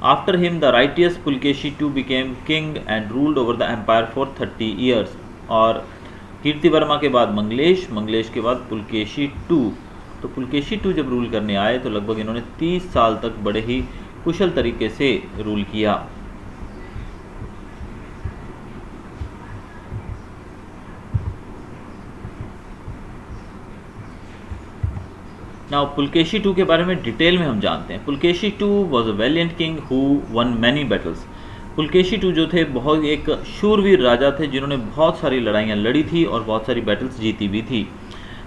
After him the righteous Pulakeshi two became king and ruled over the empire for 30 years. और कीर्ति वर्मा के बाद मंगलेश, मंगलेश के बाद पुलकेशी टू। तो पुलकेशी टू जब रूल करने आए तो लगभग इन्होंने 30 साल तक बड़े ही कुशल तरीके से रूल किया। नाउ पुलकेशी टू के बारे में डिटेल में हम जानते हैं। Pulakeshi two was a valiant king who won many battles. Pulakeshi two जो थे बहुत एक शूरवीर राजा थे जिन्होंने बहुत सारी लड़ाइयाँ लड़ी थी और बहुत सारी बैटल्स जीती भी थी।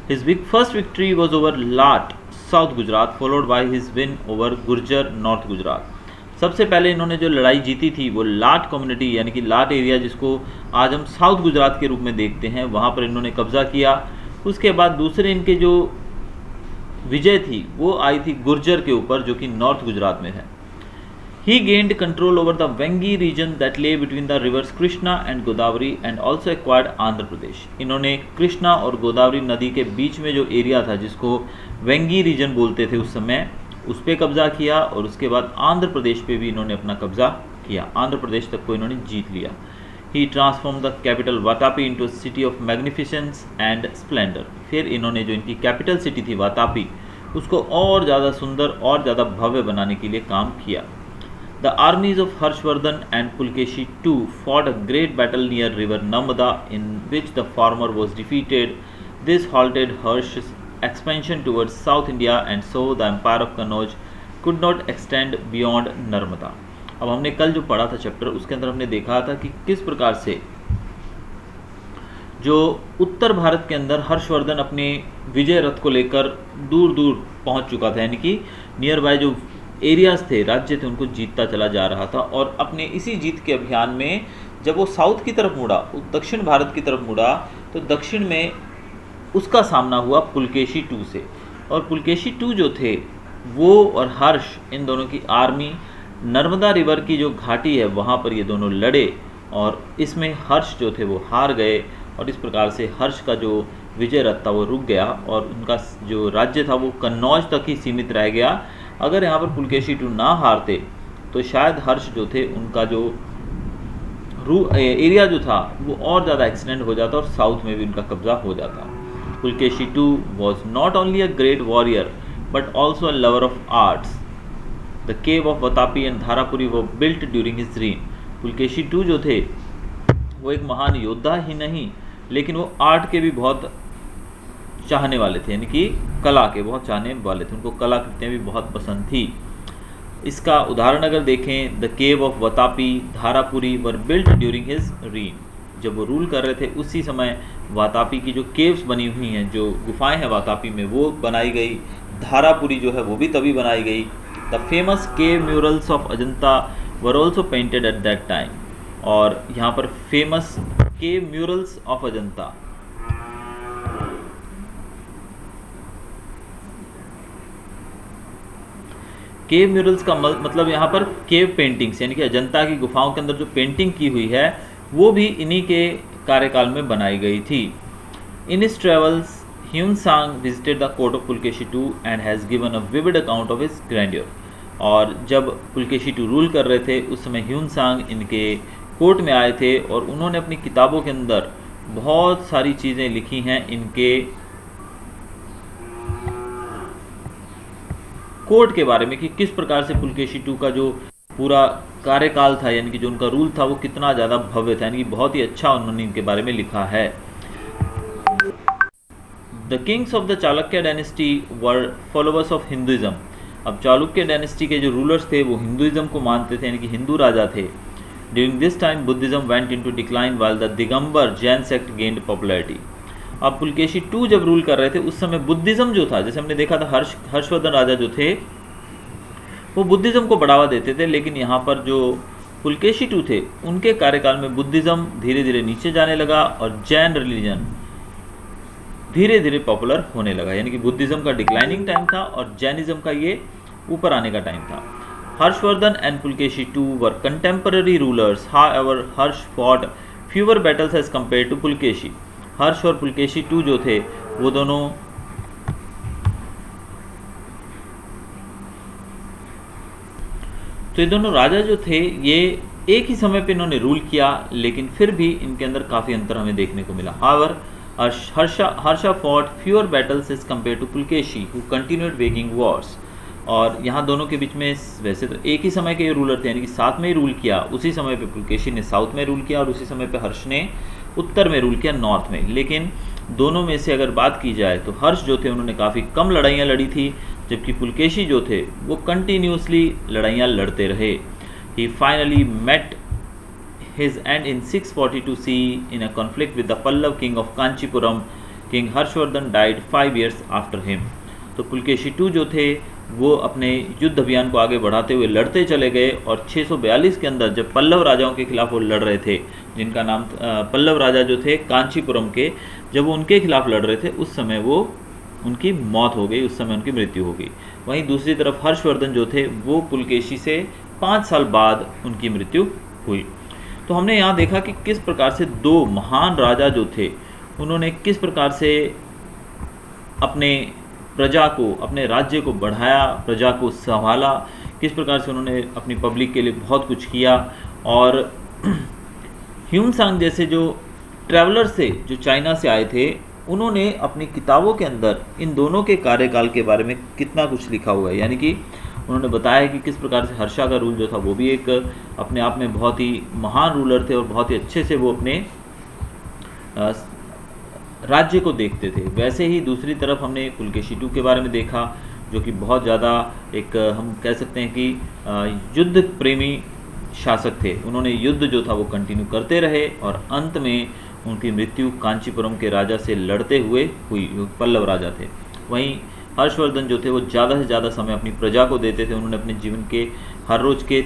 His first victory was over Lat south Gujarat followed by his win over Gurjar north Gujarat. सबसे पहले इन्होंने जो लड़ाई जीती थी वो लाट कम्युनिटी यानी कि लाट एरिया जिसको आज हम साउथ गुजरात के रूप में देखते हैं, वहाँ पर इन्होंने कब्जा किया। उसके बाद दूसरे इनके जो विजय थी वो आई थी गुर्जर के ऊपर जो कि नॉर्थ गुजरात में है। He gained control over the Vengi region that lay between the rivers Krishna and Godavari and also acquired Andhra Pradesh. इन्होंने कृष्णा और गोदावरी नदी के बीच में जो एरिया था जिसको वेंगी रीजन बोलते थे उस समय, उस पर कब्जा किया और उसके बाद आंध्र प्रदेश पे भी इन्होंने अपना कब्जा किया। आंध्र प्रदेश तक को इन्होंने जीत लिया। He transform the capital Vatapi into city of magnificence and splendour. फिर इन्होंने जो इनकी कैपिटल सिटी थी वातापी उसको और ज़्यादा सुंदर और ज़्यादा भव्य बनाने के लिए काम किया। The armies of Harshvardhan and Pulakeshi two fought a great battle near river Narmada in which the former was defeated. This halted Harsh expansion towards South India and so the empire of Kannauj could not extend beyond Narmada. अब हमने कल जो पढ़ा था चैप्टर उसके अंदर हमने देखा था कि किस प्रकार से जो उत्तर भारत के अंदर हर्षवर्धन अपने विजय रथ को लेकर दूर दूर पहुंच चुका था, यानी कि नियर बाय जो एरियाज थे, राज्य थे, उनको जीतता चला जा रहा था। और अपने इसी जीत के अभियान में जब वो साउथ की तरफ मुड़ा, दक्षिण भारत की तरफ मुड़ा, तो दक्षिण में उसका सामना हुआ पुलकेशी टू से। और पुलकेशी टू जो थे वो और हर्ष, इन दोनों की आर्मी नर्मदा रिवर की जो घाटी है वहाँ पर ये दोनों लड़े और इसमें हर्ष जो थे वो हार गए और इस प्रकार से हर्ष का जो विजय रथ था वो रुक गया और उनका जो राज्य था वो कन्नौज तक ही सीमित रह गया। अगर यहाँ पर पुलकेशी टू ना हारते तो शायद हर्ष जो थे उनका जो एरिया जो था वो और ज़्यादा एक्सटेंड हो जाता और साउथ में भी उनका कब्जा हो जाता। Pulakeshi two was not only a great warrior but also a lover of arts. The cave of Vatapi and Dharapuri were built during his reign. Pulakeshi two जो थे वो एक महान योद्धा ही नहीं लेकिन वो आर्ट के भी बहुत चाहने वाले थे, यानी कि कला के बहुत चाहने वाले थे, उनको कलाकृतियाँ भी बहुत पसंद थी। इसका उदाहरण अगर देखें, the cave of Vatapi, Dharapuri were built during his reign. जब वो रूल कर रहे थे उसी समय वातापी की जो केव्स बनी हुई हैं, जो गुफाएं हैं वातापी में, वो बनाई गई। धारापुरी जो है वो भी तभी बनाई गई। The famous cave murals of Ajanta were also painted eight that time. और यहाँ पर famous cave murals of Ajanta, cave murals का मतलब यहाँ पर केव पेंटिंग्स, यानी कि अजंता की गुफाओं के अंदर जो पेंटिंग की हुई है वो भी इन्हीं के कार्यकाल में बनाई गई थी। In his travels Hiuen Tsang visited the court of Pulakeshi two and has given a vivid account of his grandeur. और जब पुलकेशी टू रूल कर रहे थे उस समय ह्यून सांग इनके कोर्ट में आए थे और उन्होंने अपनी किताबों के अंदर बहुत सारी चीज़ें लिखी हैं इनके कोर्ट के बारे में कि किस प्रकार से पुलकेशी टू का जो पूरा कार्यकाल था, यानी कि जो उनका रूल था वो कितना ज़्यादा भव्य था, यानी कि बहुत ही अच्छा उन्होंने इनके बारे में लिखा है। The kings of the Chalukya dynasty were followers of Hinduism. अब चालुक्य डायनेस्टी के जो रूलर्स थे वो हिंदुइज्म को मानते थे, यानी कि हिंदू राजा थे। During this time Buddhism went into decline while the Digambar Jain sect gained popularity. अब पुलकेशी II जब रूल कर रहे थे उस समय बुद्धिज्म जो था, जैसे हमने देखा था हर्षवर्धन राजा जो थे वो बुद्धिज्म को बढ़ावा देते थे, लेकिन यहाँ पर जो पुलकेशी II थे उनके कार्यकाल में बुद्धिज्म धीरे धीरे नीचे जाने लगा और जैन रिलीजन धीरे धीरे पॉपुलर होने लगा, यानी कि बुद्धिज्म का डिक्लाइनिंग टाइम था और जैनिज्म का ये ऊपर आने का टाइम था। Harshvardhan and Pulakeshi II were contemporary rulers, however Harsh fought fewer battles as compare to Pulakeshi. Harsh और पुलकेशी II जो थे वो दोनों तो ये दोनों राजा जो थे ये एक ही समय पे इन्होंने रूल किया, लेकिन फिर भी इनके अंदर काफ़ी अंतर हमें देखने को मिला। However Harsha fought fewer battles as compare to Pulakeshi who continued waging wars. और यहाँ दोनों के बीच में वैसे तो एक ही समय के ये रूलर थे, यानी कि साथ में ही रूल किया। उसी समय पे पुलकेशी ने साउथ में रूल किया और उसी समय पे हर्ष ने उत्तर में रूल किया, नॉर्थ में। लेकिन दोनों में से अगर बात की जाए तो हर्ष जो थे उन्होंने काफ़ी कम लड़ाइयाँ लड़ी थी, जबकि पुलकेशी जो थे वो कंटिन्यूसली लड़ाइयाँ लड़ते रहे। He finally met his end in 642 CE in a conflict with the Pallav king of Kanchipuram. King Harshvardhan died 5 years after him. तो पुलकेशी II जो थे वो अपने युद्ध अभियान को आगे बढ़ाते हुए लड़ते चले गए और 642 के अंदर जब पल्लव राजाओं के खिलाफ वो लड़ रहे थे, जिनका नाम पल्लव राजा जो थे कांचीपुरम के, जब वो उनके खिलाफ लड़ रहे थे उस समय वो उनकी मौत हो गई, उस समय उनकी मृत्यु हो गई। वहीं दूसरी तरफ हर्षवर्धन जो थे वो पुलकेशी से 5 साल बाद उनकी मृत्यु हुई। तो हमने यहाँ देखा कि किस प्रकार से दो महान राजा जो थे उन्होंने किस प्रकार से अपने प्रजा को, अपने राज्य को बढ़ाया, प्रजा को संभाला, किस प्रकार से उन्होंने अपनी पब्लिक के लिए बहुत कुछ किया। और ह्यूमसांग जैसे जो ट्रैवलर्स थे जो चाइना से आए थे, उन्होंने अपनी किताबों के अंदर इन दोनों के कार्यकाल के बारे में कितना कुछ लिखा हुआ है, यानी कि उन्होंने बताया कि किस प्रकार से हर्षा का रूल जो था वो भी एक अपने आप में बहुत ही महान रूलर थे और बहुत ही अच्छे से वो अपने राज्य को देखते थे। वैसे ही दूसरी तरफ हमने पुलकेशी II के बारे में देखा जो कि बहुत ज़्यादा एक हम कह सकते हैं कि युद्ध प्रेमी शासक थे। उन्होंने युद्ध जो था वो कंटिन्यू करते रहे और अंत में उनकी मृत्यु कांचीपुरम के राजा से लड़ते हुए हुई, जो पल्लव राजा थे। वहीं हर्षवर्धन जो थे वो ज़्यादा से ज़्यादा समय अपनी प्रजा को देते थे। उन्होंने अपने जीवन के हर रोज़ के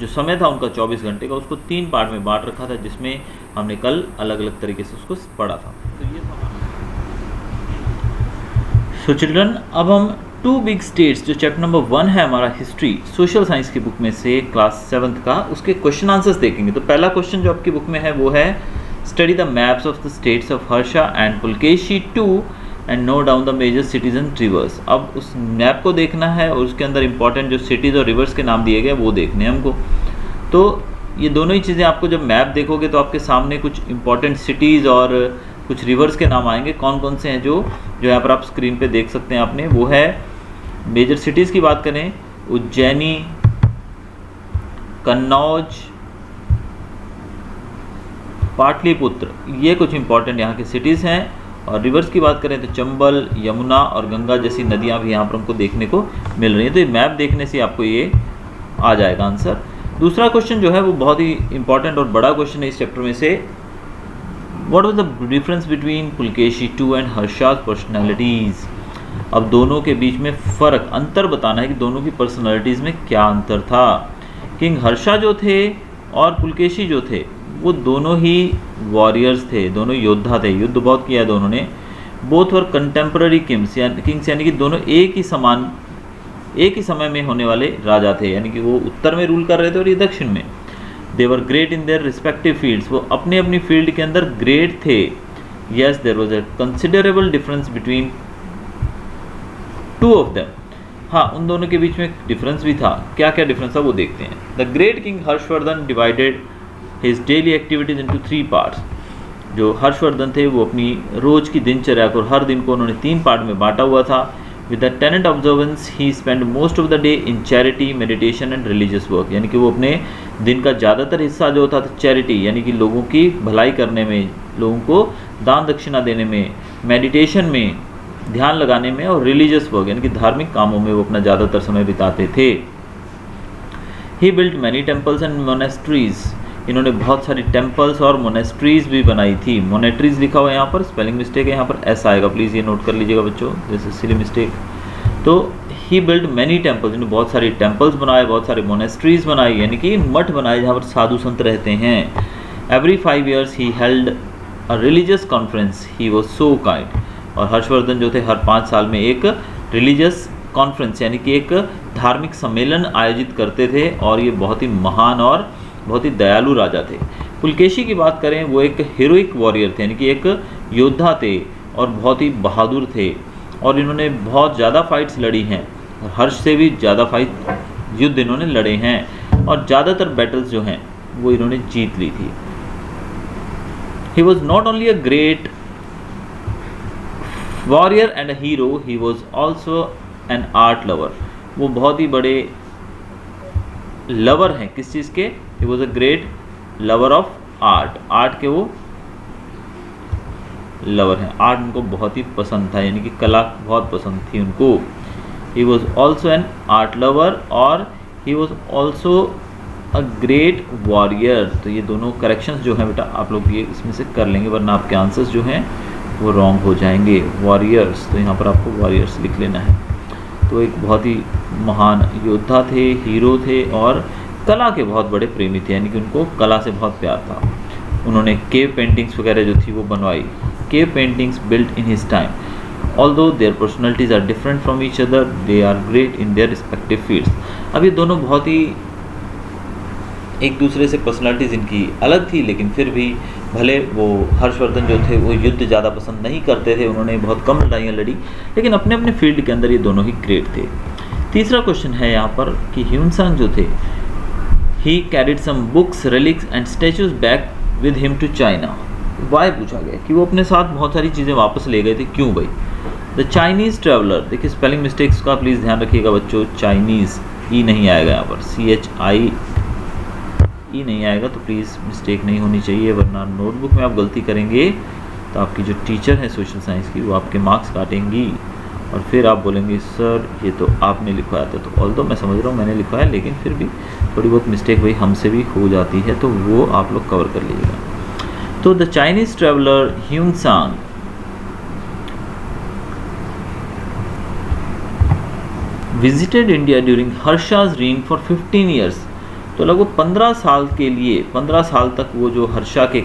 जो समय था उनका 24 घंटे का, उसको 3 पार्ट में बांट रखा था, जिसमें हमने कल अलग अलग तरीके से उसको पढ़ा था। सो चिल्ड्रन, अब हम 2 बिग स्टेट्स जो चैप्टर नंबर 1 है हमारा हिस्ट्री सोशल साइंस की बुक में से क्लास 7th का, उसके क्वेश्चन आंसर्स देखेंगे। तो पहला क्वेश्चन जो आपकी बुक में है वो है study the maps of the states of Harsha and Pulakeshi II and note down the major cities and rivers. अब उस मैप को देखना है और उसके अंदर इंपॉर्टेंट जो सिटीज़ और रिवर्स के नाम दिए गए वो देखने हैं हमको। तो ये दोनों ही चीज़ें आपको जब मैप देखोगे तो आपके सामने कुछ इंपॉर्टेंट सिटीज़ और कुछ रिवर्स के नाम आएंगे। कौन कौन से हैं जो यहाँ पर आप स्क्रीन पे देख सकते हैं आपने, वो है मेजर सिटीज़ की बात करें उज्जैनी, कन्नौज, पाटलिपुत्र, ये कुछ इंपॉर्टेंट यहाँ के सिटीज़ हैं। और रिवर्स की बात करें तो चंबल, यमुना और गंगा जैसी नदियाँ भी यहाँ पर हमको देखने को मिल रही हैं। तो ये मैप देखने से आपको ये आ जाएगा आंसर। दूसरा क्वेश्चन जो है वो बहुत ही इंपॉर्टेंट और बड़ा क्वेश्चन है इस चैप्टर में से, what was the difference between Pulakeshi II and Harsha's personalities. अब दोनों के बीच में फ़र्क, अंतर बताना है कि दोनों की पर्सनैलिटीज़ में क्या अंतर था। किंग हर्षा जो थे और पुलकेशी जो थे वो दोनों ही वॉरियर्स थे, दोनों योद्धा थे, युद्ध बहुत किया दोनों ने। बोथ वर कंटेम्पररी किंग्स, यानी कि दोनों एक ही समय में होने वाले राजा थे, यानी कि वो उत्तर में रूल कर रहे थे और ये दक्षिण में। They were great in their respective fields, वो अपनी अपनी फील्ड के अंदर ग्रेट थे। Yes there was a considerable difference between 2 of them. हाँ, उन दोनों के बीच में डिफरेंस भी था। क्या क्या डिफरेंस था वो देखते हैं। The great king Harshvardhan divided his daily activities into 3 parts. जो हर्षवर्धन थे वो अपनी रोज की दिनचर्या को, हर दिन को उन्होंने 3 पार्ट में बांटा हुआ था। With the tenant observance he spend most of the day in charity, meditation and religious work, यानी कि वो अपने दिन का ज़्यादातर हिस्सा जो होता था चैरिटी यानी कि लोगों की भलाई करने में, लोगों को दान दक्षिणा देने में, मेडिटेशन में ध्यान लगाने में, और रिलीजियस वर्क यानी कि धार्मिक कामों में वो अपना ज़्यादातर समय बिताते थे। He built many temples and monasteries, इन्होंने बहुत सारी टेम्पल्स और मोनेस्ट्रीज भी बनाई थी। मोनेट्रीज लिखा हुआ है यहाँ पर, स्पेलिंग मिस्टेक है, यहाँ पर ऐसा आएगा, प्लीज़ ये नोट कर लीजिएगा बच्चों, दिस इज सिली मिस्टेक। तो ही बिल्ड मैनी टेम्पल्स, इन्होंने बहुत सारी टेम्पल्स बनाए, बहुत सारे मोनेस्ट्रीज बनाई यानी कि मठ बनाए जहाँ पर साधु संत रहते हैं। Every 5 years he held a religious conference, he was so kind, और हर्षवर्धन जो थे हर 5 साल में एक रिलीजियस कॉन्फ्रेंस यानी कि एक धार्मिक सम्मेलन आयोजित करते थे, और ये बहुत ही महान और बहुत ही दयालु राजा थे। पुलकेशी की बात करें, वो एक हीरोइक वॉरियर थे यानी कि एक योद्धा थे और बहुत ही बहादुर थे, और इन्होंने बहुत ज़्यादा फाइट्स लड़ी हैं, और हर्ष से भी ज़्यादा फाइट युद्ध इन्होंने लड़े हैं, और ज़्यादातर बैटल्स जो हैं वो इन्होंने जीत ली थी। He was not only a great warrior and a hero, he was also an art lover, वो बहुत ही बड़े लवर हैं किस चीज़ के, he was a great lover of art, art के वो लवर हैं, आर्ट उनको बहुत ही पसंद था यानी कि कला बहुत पसंद थी उनको। He was also an art lover और he was also a great warrior. तो ये दोनों करेक्शंस जो हैं बेटा आप लोग ये इसमें से कर लेंगे, वरना आपके आंसर्स जो हैं वो रॉन्ग हो जाएंगे। वॉरियर्स, तो यहाँ पर आपको वॉरियर्स लिख लेना है। तो एक बहुत ही महान योद्धा थे, हीरो थे, और कला के बहुत बड़े प्रेमी थे यानी कि उनको कला से बहुत प्यार था। उन्होंने केव पेंटिंग्स वगैरह जो थी वो बनवाई। Cave paintings built in his time, although their personalities are different from each other, they are great in their respective fields. अब ये दोनों बहुत ही एक दूसरे से पर्सनैलिटीज़ इनकी अलग थी, लेकिन फिर भी भले वो हर्षवर्धन जो थे वो युद्ध ज़्यादा पसंद नहीं करते थे, उन्होंने बहुत कम लड़ाइयाँ लड़ी, लेकिन अपने अपने फील्ड के अंदर ये दोनों ही ग्रेट थे। तीसरा क्वेश्चन है यहाँ पर कि ह्यूनसांग जो थे, he carried some books, relics and statues back with him to China. Why पूछा गया कि वो अपने साथ बहुत सारी चीज़ें वापस ले गए थे, क्यों भाई। द चाइनीज़ ट्रैवलर, देखिए स्पेलिंग मिस्टेक्स का प्लीज़ ध्यान रखिएगा बच्चों, चाइनीज़ ई नहीं आएगा यहाँ पर, CHI ई नहीं आएगा, तो प्लीज़ मिस्टेक नहीं होनी चाहिए, वरना नोटबुक में आप गलती करेंगे तो आपकी जो टीचर है सोशल साइंस की वो आपके मार्क्स काटेंगी, और फिर आप बोलेंगे सर ये तो आपने लिखवाया था। तो ऑल्दो मैं समझ रहा हूँ मैंने लिखवाया, लेकिन फिर भी थोड़ी बहुत मिस्टेक भाई हमसे भी हो जाती है, तो वो आप लोग कवर कर लीजिएगा। तो the Chinese traveller Hiuen Tsang visited India during Harsha's reign for 15 years। तो लगभग 15 साल के लिए, 15 साल तक वो जो हर्षा के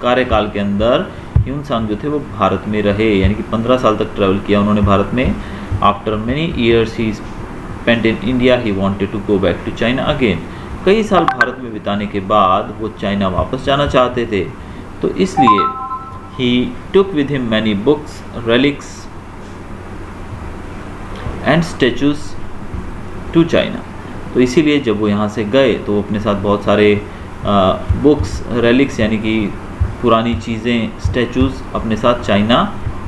कार्यकाल के अंदर ह्यूनसांग जो थे वो भारत में रहे, यानी कि 15 साल तक ट्रैवल किया उन्होंने भारत में। After many years he spent in India, he wanted to go back to China again. कई साल भारत में बिताने के बाद वो चाइना वापस जाना चाहते थे, तो इसलिए he took with him many books, relics and statues to China. तो इसीलिए जब वो यहाँ से गए तो अपने साथ बहुत सारे बुक्स, रेलिक्स यानी कि पुरानी चीज़ें, स्टैचूज़ अपने साथ चाइना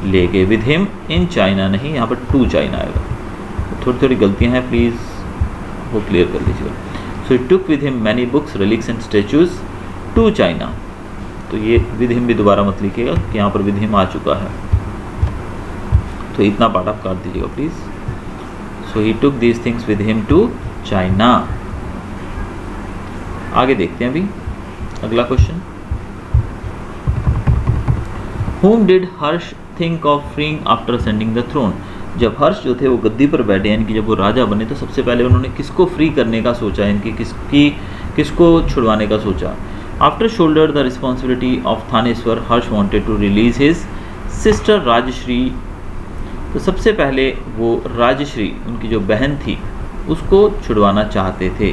ले गए। विद हिम इन चाइना नहीं, यहाँ पर टू चाइना आएगा, तो थोड़ी थोड़ी गलतियाँ हैं, प्लीज़ वो क्लियर कर लीजिएगा। So it took with him many books, relics and statues to China. तो ये विद हिम भी दोबारा मत लिखिएगा कि यहाँ पर विद हिम आ चुका है, तो इतना पार्ट आप काट दीजिएगा please. So he took these things with him to China. आगे देखते हैं अभी अगला question. Whom did Harsha think of freeing after ascending the throne. जब हर्ष जो थे वो गद्दी पर बैठे यानी कि जब वो राजा बने, तो सबसे पहले उन्होंने किसको फ्री करने का सोचा, यानी कि किसको छुड़वाने का सोचा। After shoulder the responsibility of Thaneshwar, Harsha wanted to release his sister Rajshri. तो सबसे पहले वो राजश्री, उनकी जो बहन थी, उसको छुड़वाना चाहते थे।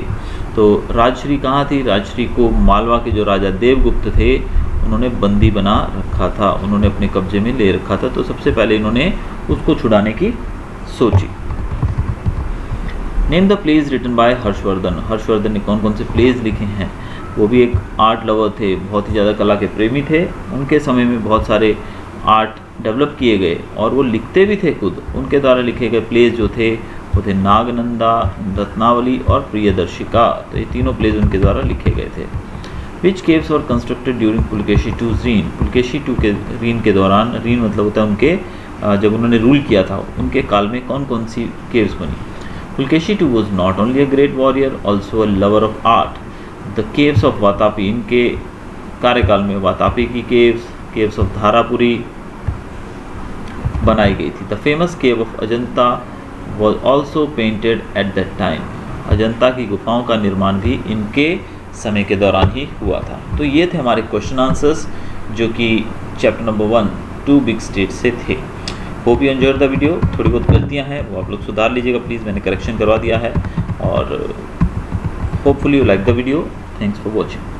तो राजश्री कहाँ थी, राजश्री को मालवा के जो राजा देवगुप्त थे उन्होंने बंदी बना रखा था, उन्होंने अपने कब्जे में ले रखा था। तो सबसे पहले इन्होंने उसको छुड़ाने की सोची। Name the plays written by Harshvardhan. Harshvardhan ने कौन कौन से प्लेज लिखे हैं। वो भी एक आर्ट लवर थे, बहुत ही ज़्यादा कला के प्रेमी थे। उनके समय में बहुत सारे आर्ट डेवलप किए गए और वो लिखते भी थे खुद। उनके द्वारा लिखे गए प्लेज जो थे वो थे नागनंदा, रत्नावली और प्रियदर्शिका। तो ये तीनों प्लेज उनके द्वारा लिखे गए थे। Which caves were constructed during Pulakeshi two reign, Pulakeshi two के रीन के दौरान, रीन मतलब होता है उनके जब उन्होंने रूल किया था उनके काल में कौन कौन सी केव्स बनी। Pulakeshi two was not only a great warrior also a lover of art. The caves of Vatapi, इनके कार्यकाल में वातापी की केव्स ऑफ धारापुरी बनाई गई थी। The famous cave of Ajanta was also painted eight that time, Ajanta की गुफाओं का निर्माण भी इनके समय के दौरान ही हुआ था। तो ये थे हमारे क्वेश्चन आंसर्स जो कि चैप्टर नंबर 1 2 बिग स्टेट से थे। Hope you enjoyed the video. थोड़ी बहुत गलतियां हैं वो आप लोग सुधार लीजिएगा प्लीज़, मैंने करेक्शन करवा दिया है। और hopefully you like the video. Thanks for watching.